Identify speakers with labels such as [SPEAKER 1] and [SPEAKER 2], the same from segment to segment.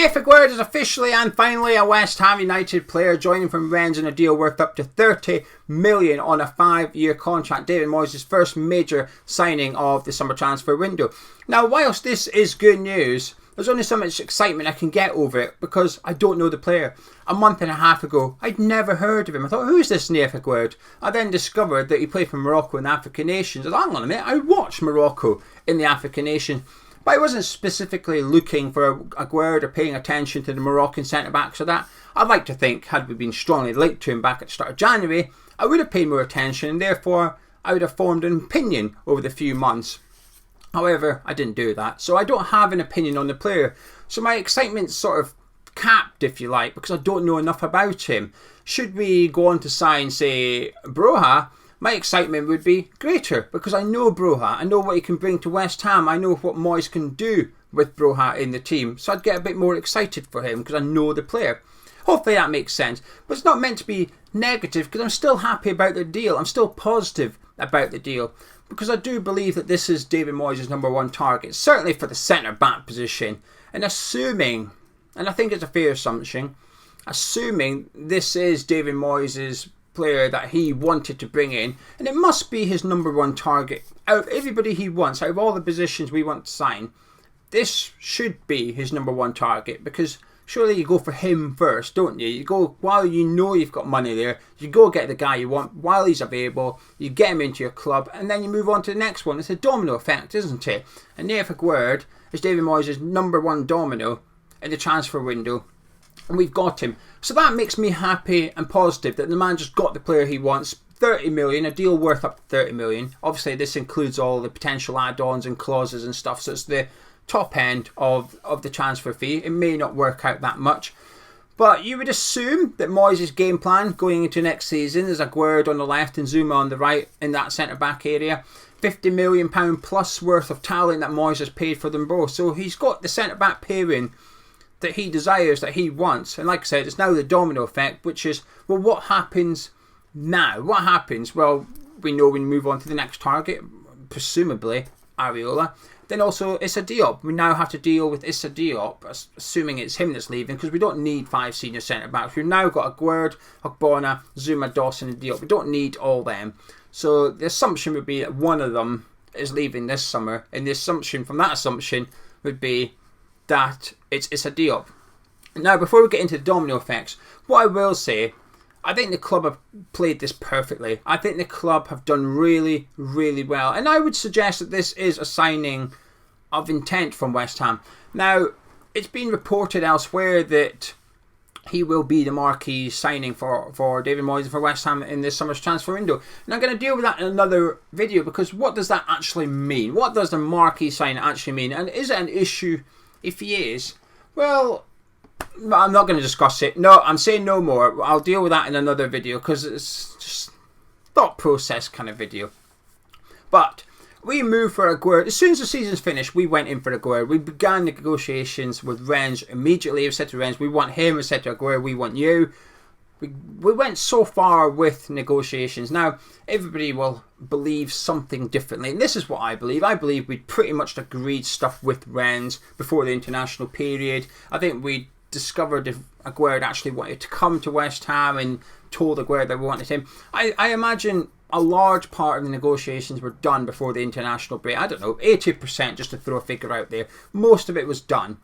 [SPEAKER 1] Nayef Aguerd is officially and finally a West Ham United player, joining from Rennes in a deal worth up to 30 million on a 5-year contract. David Moyes' first major signing of the summer transfer window. Now, whilst this is good news, there's only so much excitement I can get over it because I don't know the player. A month and a half ago, I'd never heard of him. I thought, who's this Nayef Aguerd? I then discovered that he played for Morocco in the African nations. I thought, hang on a minute, I watched Morocco in the African nations. But I wasn't specifically looking for Aguerd or paying attention to the Moroccan centre-back, so that I'd like to think, had we been strongly linked to him back at the start of January, I would have paid more attention and therefore I would have formed an opinion over the few months. However, I didn't do that, so I don't have an opinion on the player. So my excitement's sort of capped, if you like, because I don't know enough about him. Should we go on to sign, say, Broha, my excitement would be greater because I know Broha, I know what he can bring to West Ham, I know what Moyes can do with Broha in the team, so I'd get a bit more excited for him because I know the player. Hopefully that makes sense, but it's not meant to be negative because I'm still happy about the deal, I'm still positive about the deal because I do believe that this is David Moyes' number one target, certainly for the centre-back position, and assuming, and I think it's a fair assumption, assuming this is David Moyes' player that he wanted to bring in, and it must be his number one target out of everybody he wants, out of all the positions we want to sign, this should be his number one target, because surely you go for him first, don't you? You go, while you know you've got money there, you go get the guy you want while he's available, you get him into your club, and then you move on to the next one. It's a domino effect, isn't it? And Nayef Aguerd is David Moyes' number one domino in the transfer window, and we've got him. So that makes me happy and positive that the man just got the player he wants. 30 million, a deal worth up to 30 million. Obviously this includes all the potential add-ons and clauses and stuff, so it's the top end of the transfer fee. It may not work out that much, but you would assume that Moyes' game plan going into next season is Aguerd on the left and Zuma on the right in that centre-back area. £50 million plus worth of talent that Moyes has paid for them both, so he's got the centre-back pairing that he desires, that he wants. And like I said, it's now the domino effect, which is, well, what happens now? What happens? Well, we know when we move on to the next target, presumably Areola. Then also Issa Diop. We now have to deal with Issa Diop, assuming it's him that's leaving, because we don't need 5 senior centre-backs. We've now got Aguerd, Ogbonna, Zuma, Dawson and Diop. We don't need all them. So the assumption would be that one of them is leaving this summer, and the assumption from that assumption would be that it's Issa Diop. Now, before we get into the domino effects, what I will say, I think the club have played this perfectly. I think the club have done really, really well. And I would suggest that this is a signing of intent from West Ham. Now, it's been reported elsewhere that he will be the marquee signing for David Moyes and for West Ham in this summer's transfer window. And I'm going to deal with that in another video, because what does that actually mean? What does the marquee signing actually mean? And is it an issue if he is? Well, I'm not going to discuss it. No, I'm saying no more. I'll deal with that in another video because it's just thought process kind of video. But we moved for Aguerd. As soon as the season's finished, we went in for Aguerd. We began negotiations with Rennes immediately. We said to Rennes, we want him. We said to Aguerd, we want you. We went so far with negotiations. Now, everybody will believe something differently. And this is what I believe. I believe we pretty much agreed stuff with Rennes before the international period. I think we discovered if Aguerd actually wanted to come to West Ham and told Aguerd that we wanted him. I imagine a large part of the negotiations were done before the international break. I don't know, 80% just to throw a figure out there. Most of it was done.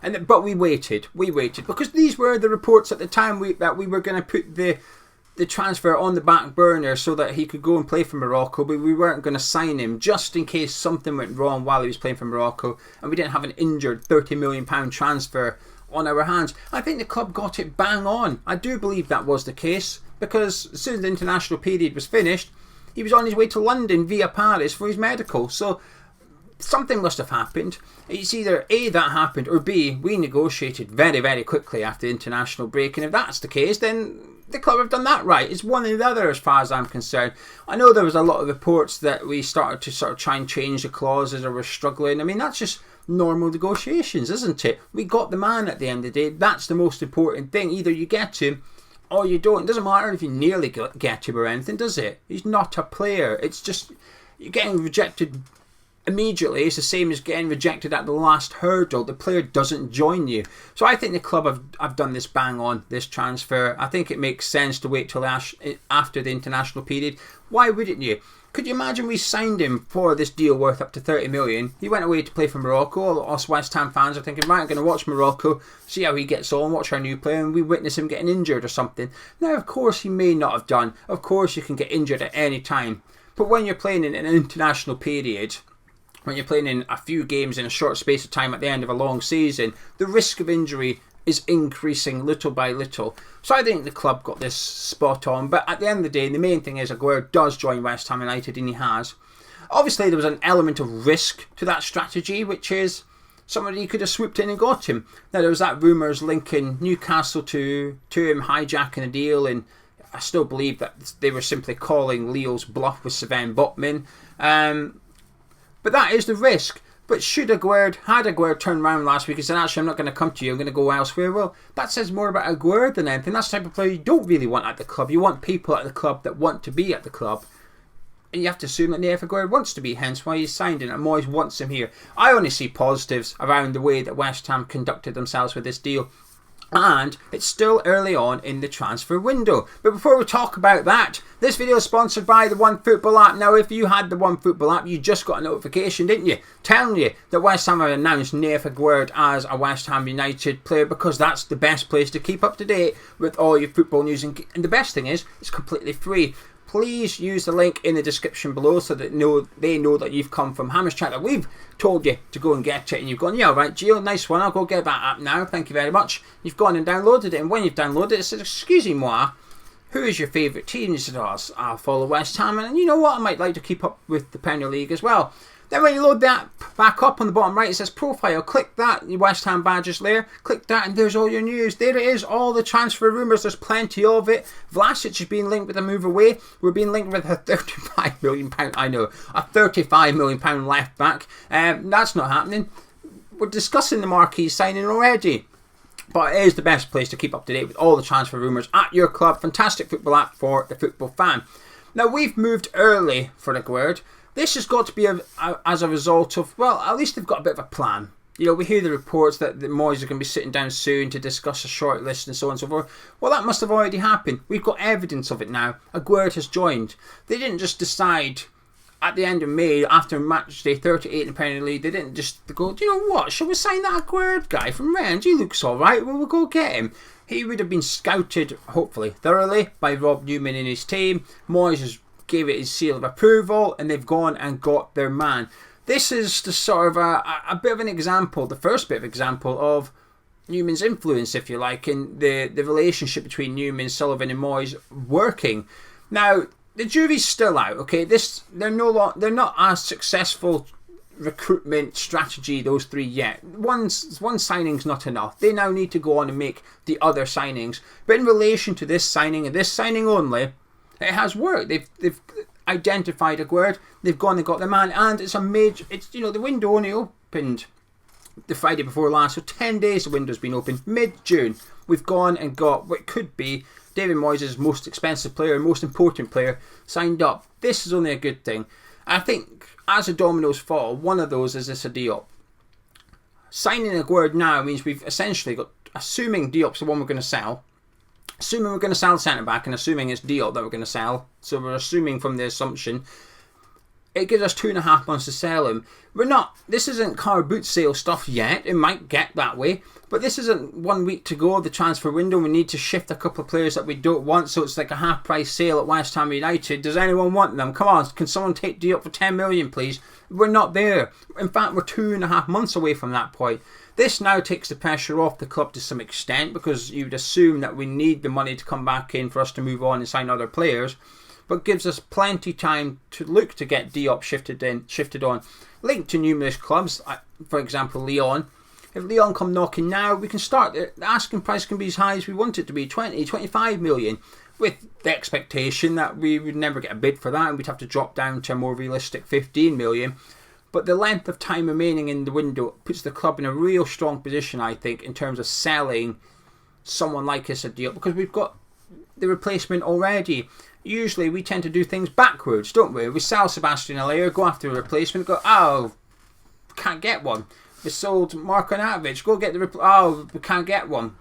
[SPEAKER 1] But we waited because these were the reports at the time that we were going to put the transfer on the back burner so that he could go and play for Morocco, but we weren't going to sign him just in case something went wrong while he was playing for Morocco and we didn't have an injured £30 million transfer on our hands. I think the club got it bang on. I do believe that was the case, because as soon as the international period was finished, he was on his way to London via Paris for his medical. So something must have happened. It's either A, that happened, or B, we negotiated very, very quickly after the international break. And if that's the case, then the club have done that right. It's one or the other as far as I'm concerned. I know there was a lot of reports that we started to sort of try and change the clauses or we're struggling. I mean, that's just normal negotiations, isn't it? We got the man at the end of the day. That's the most important thing. Either you get him or you don't. It doesn't matter if you nearly get him or anything, does it? He's not a player. It's just you're getting rejected immediately, it's the same as getting rejected at the last hurdle. The player doesn't join you. So I think the club have done this bang on, this transfer. I think it makes sense to wait till after the international period. Why wouldn't you? Could you imagine we signed him for this deal worth up to 30 million? He went away to play for Morocco. Us West Ham fans are thinking, right, I'm going to watch Morocco, see how he gets on, watch our new player, and we witness him getting injured or something. Now, of course, he may not have done. Of course, you can get injured at any time. But when you're playing in an international period, when you're playing in a few games in a short space of time at the end of a long season, the risk of injury is increasing little by little. So I think the club got this spot on. But at the end of the day, the main thing is Aguerd does join West Ham United, and he has. Obviously, there was an element of risk to that strategy, which is somebody could have swooped in and got him. Now, there was that rumours linking Newcastle to him hijacking a deal, and I still believe that they were simply calling Leo's bluff with Sven Botman. But that is the risk. But had Aguerd turned around last week and said, actually, I'm not going to come to you, I'm going to go elsewhere, well, that says more about Aguerd than anything. That's the type of player you don't really want at the club. You want people at the club that want to be at the club. And you have to assume that Nayef Aguerd wants to be, hence why he's signed in, and Moyes wants him here. I only see positives around the way that West Ham conducted themselves with this deal. And it's still early on in the transfer window. But before we talk about that, this video is sponsored by the OneFootball app. Now, if you had the OneFootball app, you just got a notification, didn't you? Telling you that West Ham have announced Nayef Aguerd as a West Ham United player, because that's the best place to keep up to date with all your football news. And the best thing is, it's completely free. Please use the link in the description below so that they know that you've come from Hammers Chat, that we've told you to go and get it, and you've gone, yeah, right, Gio, nice one, I'll go get that app now, thank you very much. You've gone and downloaded it, and when you've downloaded it, it says, excusez-moi, who is your favourite team? You said, oh, I'll follow West Ham, and you know what, I might like to keep up with the Premier League as well. Then when you load that back up on the bottom right, it says profile. Click that, your West Ham badge is there. Click that and there's all your news. There it is, all the transfer rumours. There's plenty of it. Vlasic is being linked with a move away. We're being linked with a £35 million, I know, a £35 million left back. That's not happening. We're discussing the marquee signing already. But it is the best place to keep up to date with all the transfer rumours at your club. Fantastic football app for the football fan. Now, we've moved early for Aguerd. This has got to be as a result of, well, at least they've got a bit of a plan. You know, we hear the reports that the Moyes are going to be sitting down soon to discuss a short list and so on and so forth. Well, that must have already happened. We've got evidence of it now. Aguerd has joined. They didn't just decide at the end of May, after match day 38 in the Premier League, they didn't just go, do you know what, shall we sign that Aguerd guy from Rennes? He looks alright, well, we'll go get him. He would have been scouted, hopefully, thoroughly by Rob Newman and his team. Moyes has gave it his seal of approval, and they've gone and got their man. This is the sort of a bit of an example, the first bit of example of Newman's influence, if you like, in the relationship between Newman, Sullivan and Moyes working. Now, the jury's still out, okay? They're not a successful recruitment strategy, those three, yet. One signing's not enough. They now need to go on and make the other signings. But in relation to this signing, and this signing only, it has worked. They've identified Aguerd. They've gone and got the man, and it's a major. It's, you know, the window only opened the Friday before last, so 10 days the window's been open. Mid-June, we've gone and got what could be David Moyes' most expensive player, most important player, signed up. This is only a good thing. I think as the dominoes fall, one of those is this Diop. Signing Aguerd now means we've essentially got, assuming Diop's the one we're going to sell. Assuming we're going to sell centre-back, and assuming it's Diop that we're going to sell, so we're assuming from the assumption, it gives us 2.5 months to sell him. This isn't car boot sale stuff yet, it might get that way, but this isn't 1 week to go, the transfer window, we need to shift a couple of players that we don't want, so it's like a half-price sale at West Ham United. Does anyone want them? Come on, can someone take Diop for 10 million, please? We're not there. In fact, we're 2.5 months away from that point. This now takes the pressure off the club to some extent, because you'd assume that we need the money to come back in for us to move on and sign other players, but gives us plenty time to look to get Diop shifted on. Linked to numerous clubs, for example Lyon. If Lyon come knocking now, we can start. The asking price can be as high as we want it to be, 20, 25 million, with the expectation that we would never get a bid for that and we'd have to drop down to a more realistic 15 million. But the length of time remaining in the window puts the club in a real strong position, I think, in terms of selling someone like Issa Diop, because we've got the replacement already. usually we tend to do things backwards, don't we? We sell Sebastian Haller, go after a replacement, go, oh, can't get one. We sold Moroccan, go get the oh, we can't get one.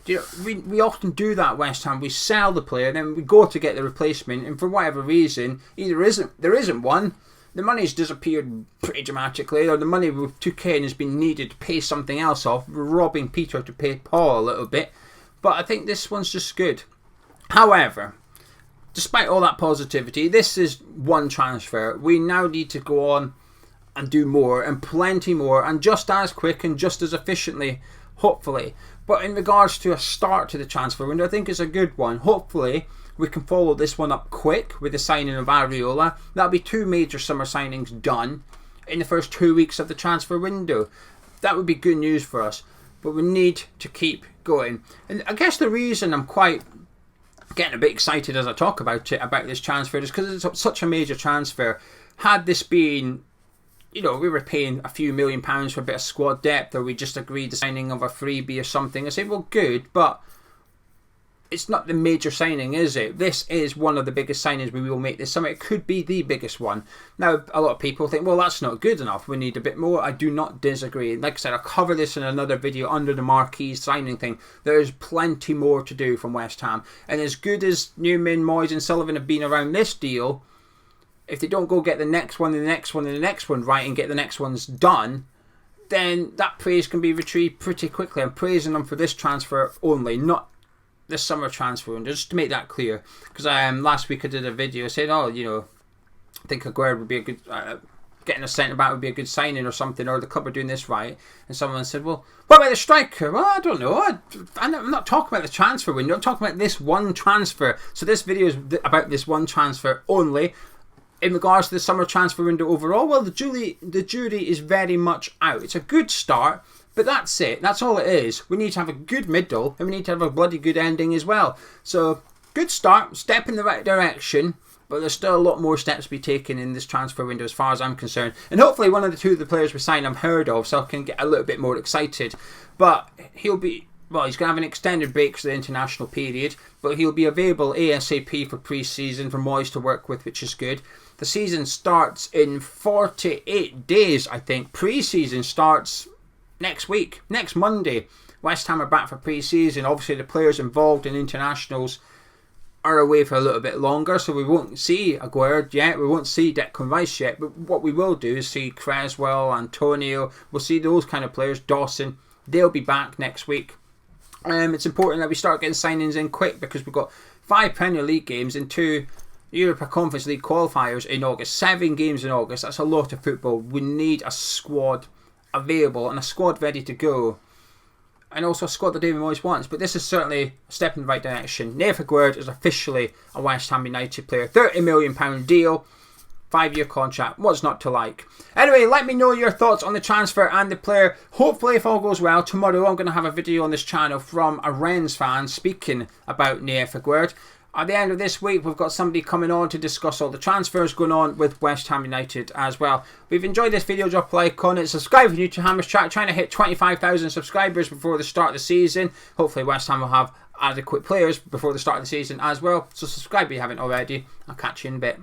[SPEAKER 1] You know, we often do that at West Ham. We sell the player, then we go to get the replacement, and for whatever reason, either there isn't one, the money's disappeared pretty dramatically, or the money we took in has been needed to pay something else off. We're robbing Peter to pay Paul a little bit. But I think this one's just good. However, despite all that positivity, this is one transfer. We now need to go on and do more, and plenty more, and just as quick and just as efficiently, hopefully. But in regards to a start to the transfer window, I think it's a good one. Hopefully, we can follow this one up quick with the signing of Areola. That'll be 2 major summer signings done in the first 2 weeks of the transfer window. That would be good news for us. But we need to keep going. And I guess the reason I'm quite getting a bit excited as I talk about this transfer, is because it's such a major transfer. Had this been, you know, we were paying a few £1 million for a bit of squad depth, or we just agreed the signing of a freebie or something, I say, well, good, but it's not the major signing, is it? This is one of the biggest signings we will make this summer. It could be the biggest one. Now, a lot of people think, well, that's not good enough. We need a bit more. I do not disagree. Like I said, I'll cover this in another video under the marquee signing thing. There is plenty more to do from West Ham. And as good as Newman, Moyes and Sullivan have been around this deal, if they don't go get the next one and the next one and the next one right and get the next ones done, then that praise can be retrieved pretty quickly. I'm praising them for this transfer only, not this summer transfer window, just to make that clear. Because last week I did a video saying, oh, you know, I think Aguerd would be a good, getting a centre back would be a good signing or something, or the club are doing this right. And someone said, well, what about the striker? Well, I don't know. I'm not talking about the transfer window. I'm talking about this one transfer. So this video is about this one transfer only. In regards to the summer transfer window overall, well, the jury is very much out. It's a good start, but that's it. That's all it is. We need to have a good middle, and we need to have a bloody good ending as well. So, good start, step in the right direction, but there's still a lot more steps to be taken in this transfer window as far as I'm concerned. And hopefully one of the two of the players we sign I've heard of, so I can get a little bit more excited. But he'll be, well, he's going to have an extended break for the international period, but he'll be available ASAP for pre-season for Moyes to work with, which is good. The season starts in 48 days, I think. Pre-season starts next week, next Monday. West Ham are back for pre-season. Obviously, the players involved in internationals are away for a little bit longer, so we won't see Aguerd yet. We won't see Declan Rice yet. But what we will do is see Creswell, Antonio. We'll see those kind of players. Dawson. They'll be back next week. It's important that we start getting signings in quick, because we've got 5 Premier League games and 2 Europa Conference League qualifiers in August. 7 games in August. That's a lot of football. We need a squad available and a squad ready to go, and also a squad that David Moyes wants. But this is certainly a step in the right direction. Nayef Aguerd is officially a West Ham United player. £30 million deal, 5-year contract. What's not to like? Anyway, let me know your thoughts on the transfer and the player. Hopefully, if all goes well, tomorrow I'm going to have a video on this channel from a Rennes fan speaking about Nayef Aguerd. At the end of this week, we've got somebody coming on to discuss all the transfers going on with West Ham United as well. If you've enjoyed this video, drop a like on it. Subscribe if you're new to Hammer's Chat. Trying to hit 25,000 subscribers before the start of the season. Hopefully West Ham will have adequate players before the start of the season as well. So subscribe if you haven't already. I'll catch you in a bit.